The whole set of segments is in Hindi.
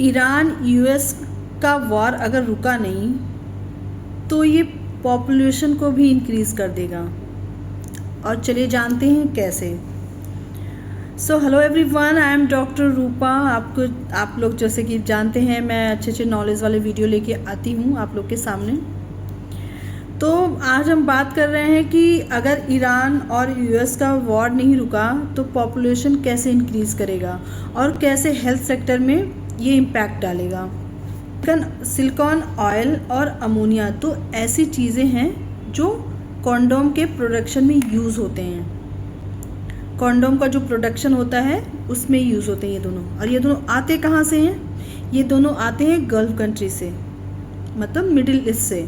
ईरान यूएस का वॉर अगर रुका नहीं तो ये पॉपुलेशन को भी इंक्रीज़ कर देगा। और चलिए जानते हैं कैसे। So hello everyone, I am doctor Rupa. आप लोग जैसे कि जानते हैं मैं अच्छे नॉलेज वाले वीडियो लेके आती हूँ आप लोग के सामने। तो आज हम बात कर रहे हैं कि अगर ईरान और यूएस का वॉर नहीं रुका तो पॉपुलेशन कैसे इंक्रीज़ करेगा और कैसे हेल्थ सेक्टर में ये इम्पैक्ट डालेगा। सिलिकॉन ऑयल और अमोनिया तो ऐसी चीज़ें हैं जो कॉन्डोम के प्रोडक्शन में यूज़ होते हैं। कॉन्डोम का जो प्रोडक्शन होता है उसमें यूज़ होते हैं ये दोनों। और ये दोनों आते कहाँ से हैं? ये दोनों आते हैं गल्फ कंट्री से, मतलब मिडिल ईस्ट से।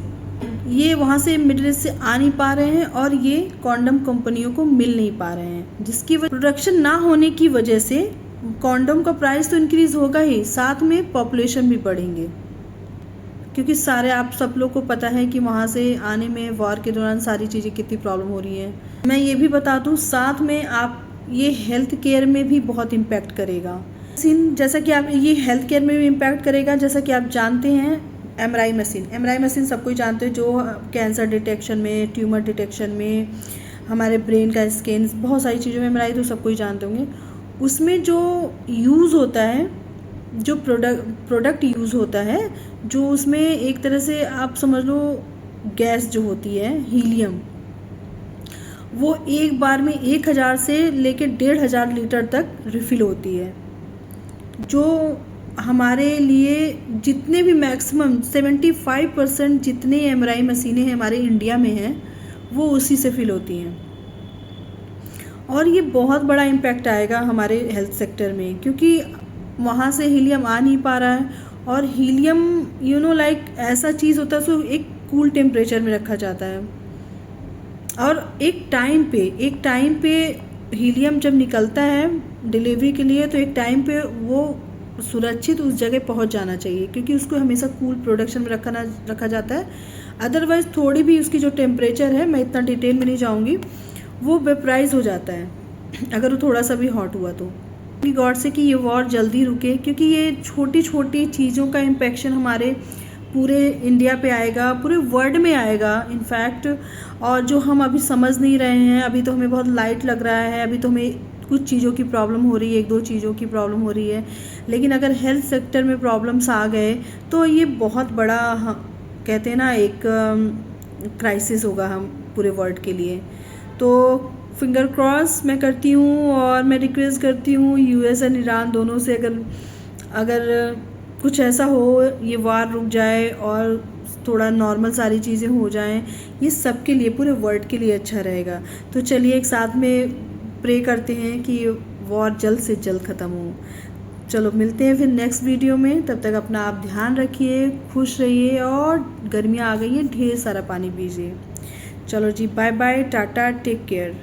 ये वहाँ से मिडिल ईस्ट से आ नहीं पा रहे हैं और ये कॉन्डोम कंपनियों को मिल नहीं पा रहे हैं, जिसकी प्रोडक्शन ना होने की वजह से कॉन्डोम का प्राइस तो इंक्रीज़ होगा ही, साथ में पॉपुलेशन भी बढ़ेंगे। क्योंकि सारे आप सब लोग को पता है कि वहाँ से आने में वॉर के दौरान सारी चीज़ें कितनी प्रॉब्लम हो रही है। मैं ये भी बता दूँ साथ में आप ये हेल्थ केयर में भी बहुत इम्पैक्ट करेगा। जैसा कि आप ये हेल्थ केयर में भी इम्पैक्ट करेगा, जैसा कि आप जानते हैं एमआरआई मशीन सबको ही जानते हैं, जो कैंसर डिटेक्शन में, ट्यूमर डिटेक्शन में, हमारे ब्रेन का स्कैन, बहुत सारी चीज़ों में एमआरआई तो सबको ही जानते होंगे। उसमें जो यूज़ होता है, जो प्रोडक्ट यूज़ होता है, जो उसमें एक तरह से आप समझ लो गैस जो होती है हीलियम, वो एक बार में 1000 से लेकर 1500 लीटर तक रिफ़िल होती है। जो हमारे लिए जितने भी मैक्सिमम 75% जितने एमआरआई मशीनें हैं हमारे इंडिया में हैं वो उसी से फिल होती हैं। और ये बहुत बड़ा इम्पैक्ट आएगा हमारे हेल्थ सेक्टर में, क्योंकि वहाँ से हीलियम आ नहीं पा रहा है। और हीलियम लाइक ऐसा चीज़ होता है, उसको एक कूल टेम्परेचर में रखा जाता है। और एक टाइम पे हीलियम जब निकलता है डिलीवरी के लिए, तो एक टाइम पे वो सुरक्षित उस जगह पहुंच जाना चाहिए, क्योंकि उसको हमेशा कूल प्रोडक्शन में रखा जाता है। अदरवाइज़ थोड़ी भी उसकी जो टेम्परेचर है, मैं इतना डिटेल में नहीं जाऊँगी, वो वेपराइज हो जाता है अगर वो थोड़ा सा भी हॉट हुआ तो। गॉड से कि ये वॉर जल्दी रुके, क्योंकि ये छोटी छोटी चीज़ों का इम्पैक्शन हमारे पूरे इंडिया पे आएगा, पूरे वर्ल्ड में आएगा इनफैक्ट। और जो हम अभी समझ नहीं रहे हैं, अभी तो हमें बहुत लाइट लग रहा है, अभी तो हमें कुछ चीज़ों की प्रॉब्लम हो रही है, 1-2 चीज़ों की प्रॉब्लम हो रही है, लेकिन अगर हेल्थ सेक्टर में प्रॉब्लम्स आ गए तो ये बहुत बड़ा कहते हैं ना एक क्राइसिस होगा हम पूरे वर्ल्ड के लिए। तो फिंगर क्रॉस मैं करती हूँ और मैं रिक्वेस्ट करती हूँ यूएस एंड ईरान दोनों से, अगर कुछ ऐसा हो, ये वार रुक जाए और थोड़ा नॉर्मल सारी चीज़ें हो जाएं, ये सबके लिए, पूरे वर्ल्ड के लिए अच्छा रहेगा। तो चलिए एक साथ में प्रे करते हैं कि वॉर जल्द से जल्द ख़त्म हो। चलो मिलते हैं फिर नेक्स्ट वीडियो में, तब तक अपना आप ध्यान रखिए, खुश रहिए, और गर्मियाँ आ गई हैं, ढेर सारा पानी पीजिए। चलो जी, bye bye, tata, take care.